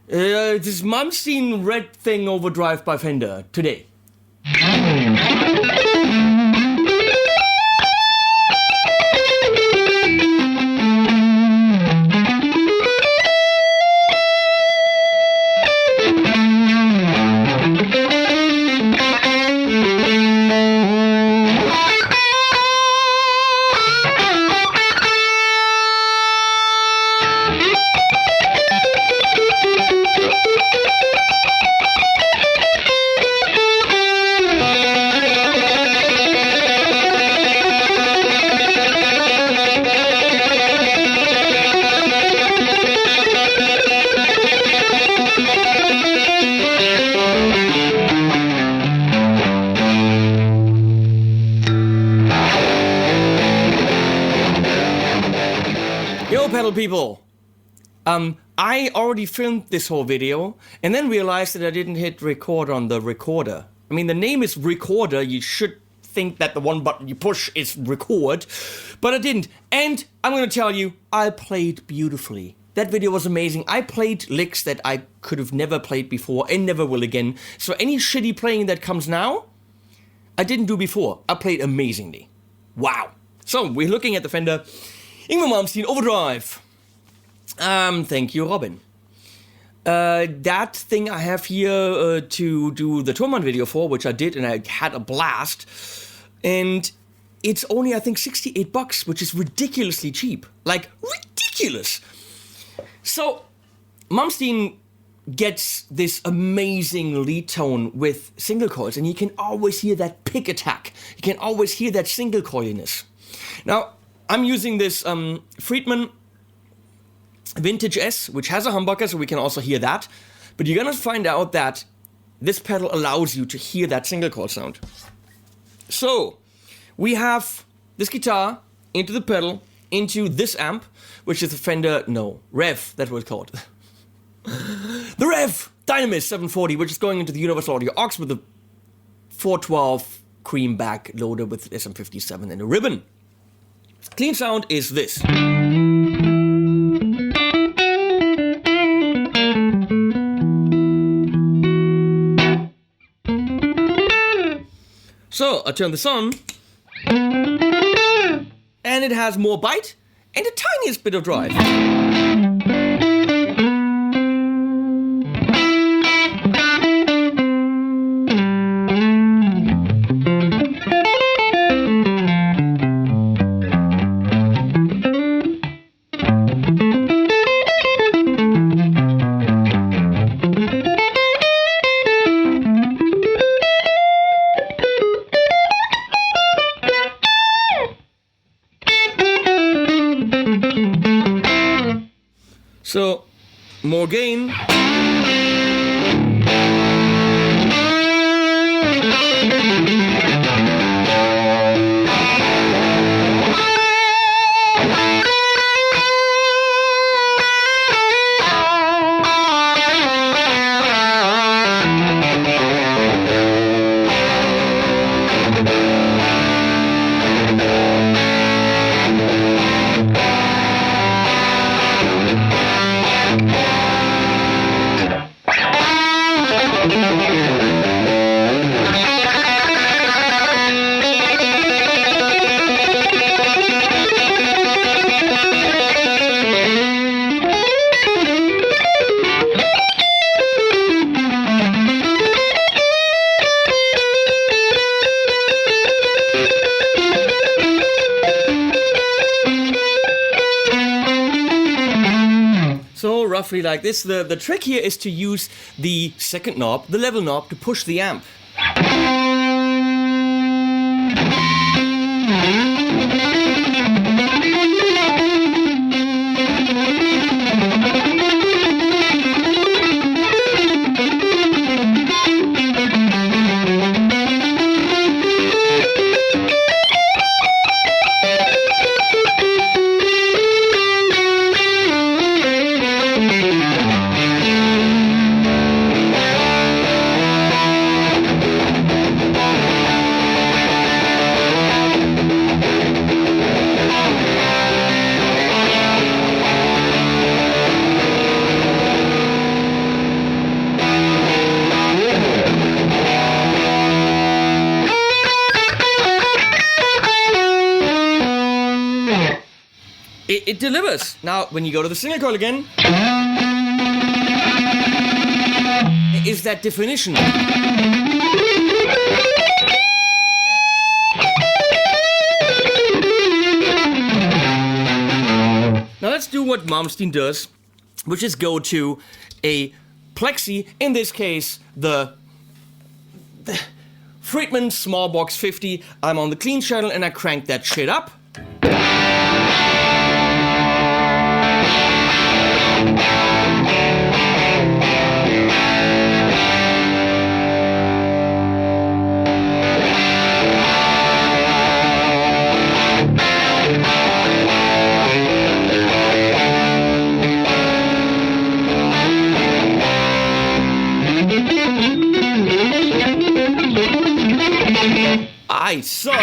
This Malmsteen red thing overdrive by Fender today. Yo, pedal people! I already filmed this whole video and then realized that I didn't hit record on the recorder. I mean, the name is recorder, you should think that the one button you push is record, but I didn't. And I'm gonna tell you, I played beautifully. That video was amazing. I played licks that I could have never played before and never will again. So any shitty playing that comes now, I didn't do before. I played amazingly. Wow. So, we're looking at the Fender YM Malmsteen Overdrive. Thank you, Robin. That thing I have here to do the Thomann video for, which I did and I had a blast. And it's only, I think, $68, which is ridiculously cheap. Like, ridiculous! So, Malmsteen gets this amazing lead tone with single coils, and you can always hear that pick attack. You can always hear that single coiliness. Now, I'm using this Friedman Vintage S, which has a humbucker, so we can also hear that. But you're gonna find out that this pedal allows you to hear that single coil sound. So, we have this guitar into the pedal, into this amp, which is a Fender, no, Revv, that's what it's called. The Revv Dynamis 740, which is going into the Universal Audio aux with a 412 cream back loader with SM57 and a ribbon. Clean sound is this. So, I turn this on, and it has more bite and the tiniest bit of drive. So, more gain. So roughly like this. The trick here is to use the second knob, the level knob, to push the amp. it delivers. Now, when you go to the single coil again, is that definition. Now let's do what Malmsteen does, which is go to a plexi, in this case, the Friedman Smallbox 50. I'm on the clean channel and I crank that shit up. I suck.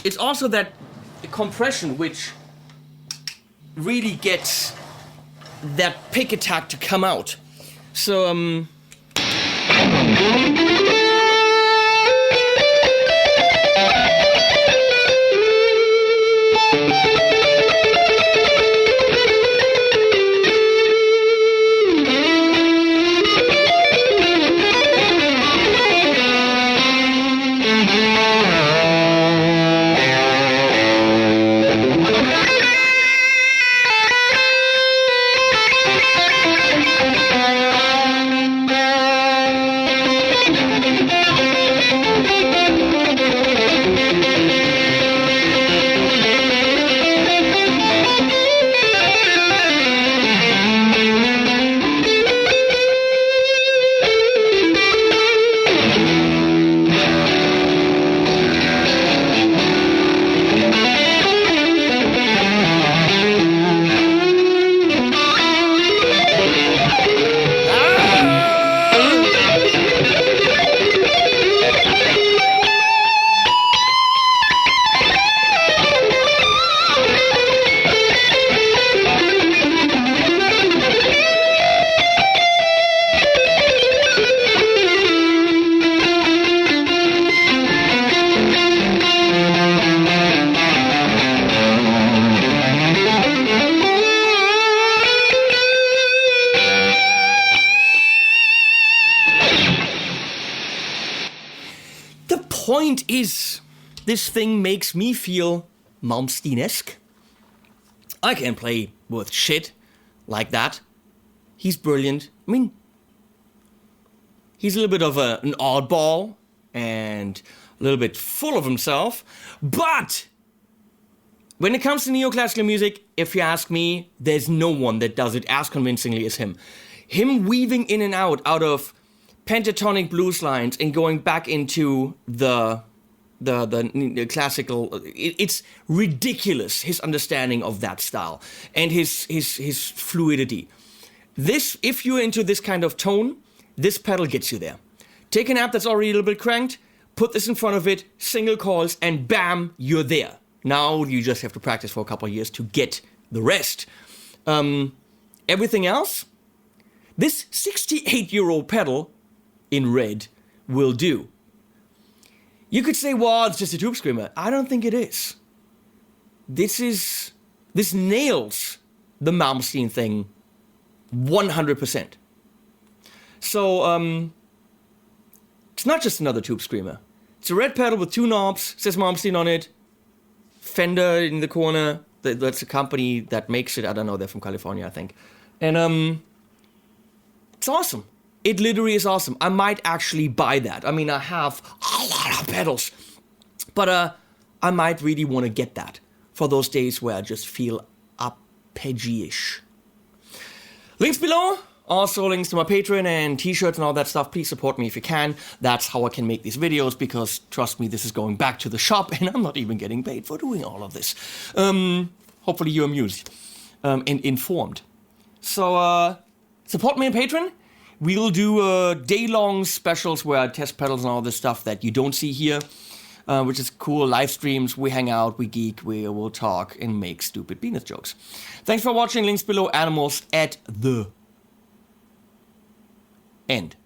It's also that compression which really gets that pick attack to come out. So point is, this thing makes me feel Malmsteen-esque. I can play with shit like that. He's brilliant. I mean, he's a little bit of an oddball and a little bit full of himself. But when it comes to neoclassical music, if you ask me, there's no one that does it as convincingly as him. Him weaving in and out of pentatonic blues lines and going back into the classical, it's ridiculous, his understanding of that style and his fluidity. This, if you're into this kind of tone, this pedal gets you there. Take an amp that's already a little bit cranked, put this in front of it, single coils, and bam, you're there. Now you just have to practice for a couple of years to get the rest. Everything else, this 68-year-old pedal in red will do. You could say, well, it's just a tube screamer. I don't think it is. This nails the Malmsteen thing 100%. So, it's not just another tube screamer. It's a red pedal with two knobs, says Malmsteen on it, Fender in the corner. That's a company that makes it. I don't know, they're from California, I think. And, it's awesome. It literally is awesome. I might actually buy that. I mean, I have a lot of pedals, but I might really want to get that for those days where I just feel arpeggi-ish. Links below. Also links to my Patreon and t-shirts and all that stuff. Please support me if you can. That's how I can make these videos, because trust me, this is going back to the shop and I'm not even getting paid for doing all of this. Hopefully you're amused and informed. So support me on Patreon. We'll do day-long specials where I test pedals and all this stuff that you don't see here, which is cool. Live streams, we hang out, we geek, we'll talk and make stupid penis jokes. Thanks for watching. Links below. Animals at the End.